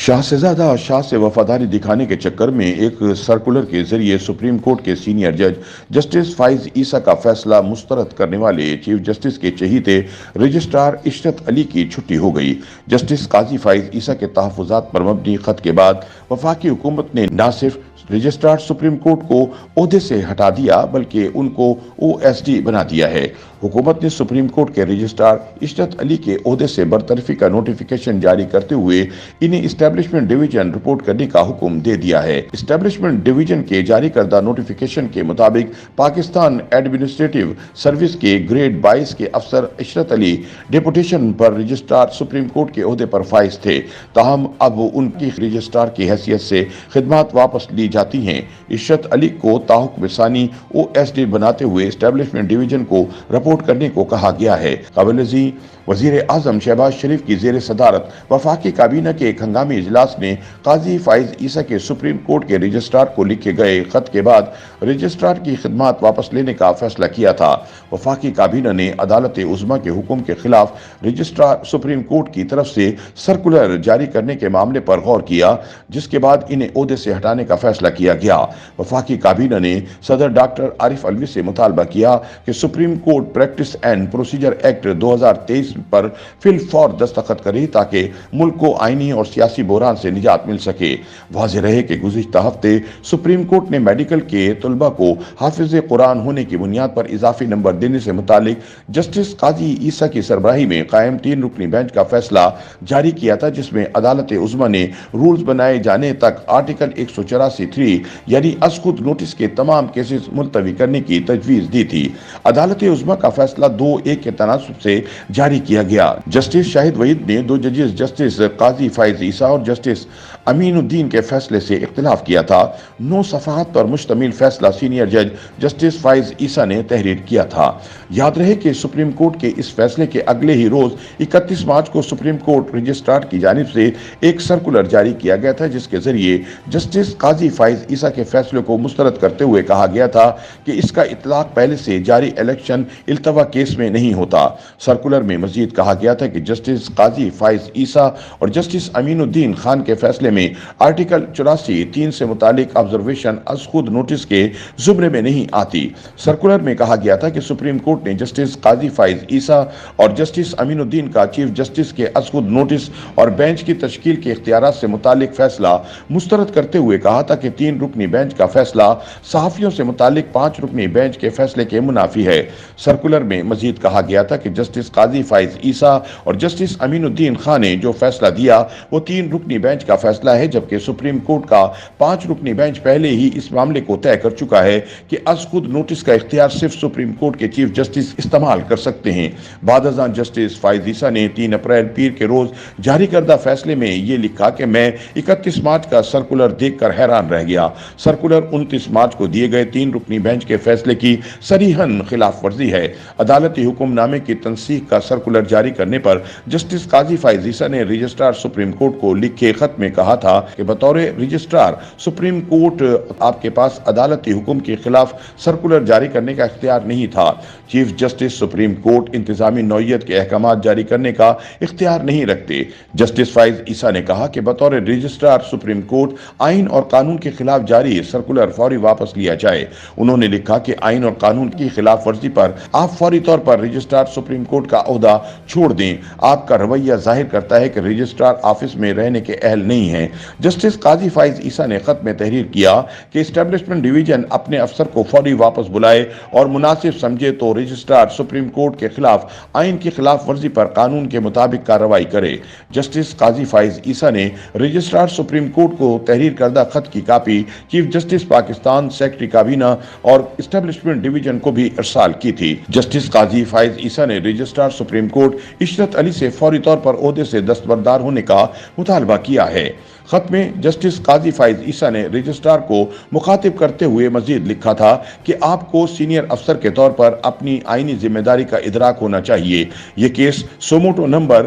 شاہزادہ شاہ سے وفاداری دکھانے کے چکر میں ایک سرکولر کے ذریعے سپریم کورٹ کے سینئر جج جسٹس فائز عیسیٰ کا فیصلہ مسترد کرنے والے چیف جسٹس کے چہیتے رجسٹرار عشرت علی کی چھٹی ہو گئی۔ جسٹس قاضی فائز عیسیٰ کے تحفظات پر مبنی خط کے بعد وفاقی حکومت نے نہ صرف رجسٹرار سپریم کورٹ کو عہدے سے ہٹا دیا بلکہ ان کو او ایس ڈی بنا دیا ہے۔ حکومت نے سپریم کورٹ کے رجسٹرار عشرت علی کے عہدے سے برطرفی کا نوٹیفیکیشن جاری کرتے ہوئے انہیں اسٹیبلشمنٹ ڈویژن رپورٹ کرنے کا حکم دے دیا ہے۔ اسٹیبلشمنٹ ڈویژن کے جاری کردہ نوٹیفیکیشن کے مطابق پاکستان ایڈمنسٹریٹو سروس کے گریڈ 22 کے افسر عشرت علی ڈیپوٹیشن پر رجسٹرار سپریم کورٹ کے عہدے پر فائز تھے، تاہم اب ان کی رجسٹرار کی حیثیت سے خدمات واپس لی جاتی ہیں۔ عشرت علی کو تاحکم ثانی او ایس ڈی بناتے ہوئے اسٹیبلشمنٹ ڈویژن کو رپورٹ کرنے کو کہا گیا ہے۔ قبل ازیں وزیر اعظم شہباز شریف کی زیر صدارت وفاقی کابینہ کے ایک ہنگامی اجلاس نے قاضی فائز عیسیٰ کے سپریم کورٹ کے رجسٹرار کو لکھے گئے خط کے بعد رجسٹرار کی خدمات واپس لینے کا فیصلہ کیا تھا۔ وفاقی کابینہ نے عدالت عظمیٰ کے حکم کے خلاف رجسٹرار سپریم کورٹ کی طرف سے سرکولر جاری کرنے کے معاملے پر غور کیا، جس کے بعد انہیں عہدے سے ہٹانے کا فیصلہ کیا گیا۔ وفاقی کابینہ نے صدر ڈاکٹر عارف علوی سے مطالبہ کیا کہ supreme court practice and procedure act 2023 پر فی الفور دستخط کرے تاکہ ملک کو آئینی اور سیاسی بحران سے نجات مل سکے۔ واضح رہے کہ گزشتہ ہفتے سپریم کورٹ نے میڈیکل کے طلبہ کو حافظ قرآن ہونے کی بنیاد پر اضافی نمبر دینے سے متعلق جسٹس قاضی عیسیٰ کی سربراہی میں قائم 3 رکنی بینچ کا فیصلہ جاری کیا تھا، جس میں عدالت عظمیٰ نے رولز بنائے جانے تک آرٹیکل 184(3) یعنی از خود نوٹس کے تمام کیسز ملتوی کرنے کی تجویز دی تھی۔ عدالت عظمیٰ کا فیصلہ 2-1 کے تناسب سے جاری کیا گیا۔ جسٹس شاہد وحید نے 2 ججز جسٹس قاضی فائز عیسیٰ اور جسٹس امین الدین کے فیصلے سے اختلاف کیا تھا۔ 9 صفحات پر مشتمل فیصلہ سینئر جج جسٹس فائز عیسیٰ نے تحریر کیا تھا۔ یاد رہے کہ سپریم کورٹ کے اس فیصلے کے اگلے ہی روز 31 مارچ کو سپریم کورٹ رجسٹرار کی جانب سے ایک سرکولر جاری کیا گیا تھا، جس کے ذریعے جسٹس قاضی فائز عیسیٰ کے فیصلے کو مسترد کرتے ہوئے کہا گیا تھا کہ اس کا اطلاق پہلے سے جاری الیکشن التوا کیس میں نہیں ہوتا۔ سرکولر میں مزید کہا گیا تھا کہ جسٹس قاضی فائز عیسیٰ اور جسٹس امین الدین خان کے فیصلے میں آرٹیکل 84(3) سے متعلق آبزرویشن از خود نوٹس کے زمرے میں نہیں آتی۔ سرکولر میں کہا گیا تھا کہ سپریم کورٹ نے جسٹس قاضی فائز عیسیٰ اور جسٹس امین الدین کا چیف جسٹس کے از خود نوٹس اور بینچ کی تشکیل کے اختیارات سے متعلق فیصلہ مسترد کرتے ہوئے کہا تھا کہ 3 رکنی بینچ کا فیصلہ صحافیوں سے متعلق 5 رکنی بینچ کے فیصلے کے منافی ہے۔ سرکولر میں مزید کہا گیا تھا کہ جسٹس قاضی فائز عیسیٰ اور جسٹس امین الدین خان نے جو فیصلہ دیا وہ 3 رکنی بینچ کا فیصلہ ہے، جبکہ سپریم کورٹ کا 5 رکنی بینچ پہلے ہی اس معاملے کو طے کر چکا ہے کہ از خود نوٹس کا اختیار صرف سپریم کورٹ کے چیف جسٹس استعمال کر سکتے ہیں۔ بعد ازاں جسٹس فائز عیسیٰ نے 3 اپریل پیر کے روز جاری کردہ فیصلے میں یہ لکھا کہ میں 31 مارچ کا سرکولر دیکھ کر حیران رہ گیا۔ سرکولر 29 مارچ کو دیے گئے 3 رکنی بینچ کے فیصلے کی صریحاً خلاف ورزی ہے۔ عدالتی حکم نامے کی تنسیخ کا سرکولر جاری کرنے پر جسٹس قاضی فائز عیسیٰ نے رجسٹرار سپریم کورٹ کو لکھے خط میں کہا تھا کہ بطور رجسٹرار سپریم کورٹ آپ کے پاس عدالتی حکم کے خلاف سرکولر جاری کرنے کا اختیار نہیں تھا۔ چیف جسٹس سپریم کورٹ انتظامی نوعیت کے احکامات جاری کرنے کا اختیار نہیں رکھتے۔ جسٹس فائز عیسیٰ نے کہا کہ بطور رجسٹرار سپریم کورٹ آئین اور قانون کے خلاف جاری سرکولر فوری واپس لیا جائے۔ انہوں نے لکھا کہ آئین اور قانون کی خلاف ورزی پر آپ فوری طور پر رجسٹرار سپریم کورٹ کا عہدہ چھوڑ دیں۔ آپ کا رویہ ظاہر کرتا ہے کہ رجسٹرار آفس میں رہنے کے اہل نہیں ہیں۔ جسٹس قاضی فائز عیسیٰ نے خط میں تحریر کیا کہ اسٹیبلشمنٹ ڈویژن اپنے افسر کو فوری واپس بلائے اور مناسب سمجھے تو رجسٹرار سپریم کورٹ کے خلاف آئین کی خلاف ورزی پر قانون کے مطابق کارروائی کرے۔ جسٹس قاضی فائز عیسیٰ نے رجسٹرار سپریم کورٹ کو تحریر کردہ خط کی copy chief justice Pakistan, secretary کابینہ اور اسٹیبلشمنٹ ڈویژن کو بھی ارسال کی تھی۔ جسٹس قاضی فائز عیسیٰ نے رجسٹرار سپریم کورٹ عشرت علی سے فوری طور پر عہدے سے دستبردار ہونے کا مطالبہ کیا ہے۔ خط میں جسٹس قاضی فائز عیسیٰ نے رجسٹرار کو مخاطب کرتے ہوئے مزید لکھا تھا کہ آپ کو سینئر افسر کے طور پر اپنی آئینی ذمہ داری کا ادراک ہونا چاہیے۔ یہ کیس سوموٹو نمبر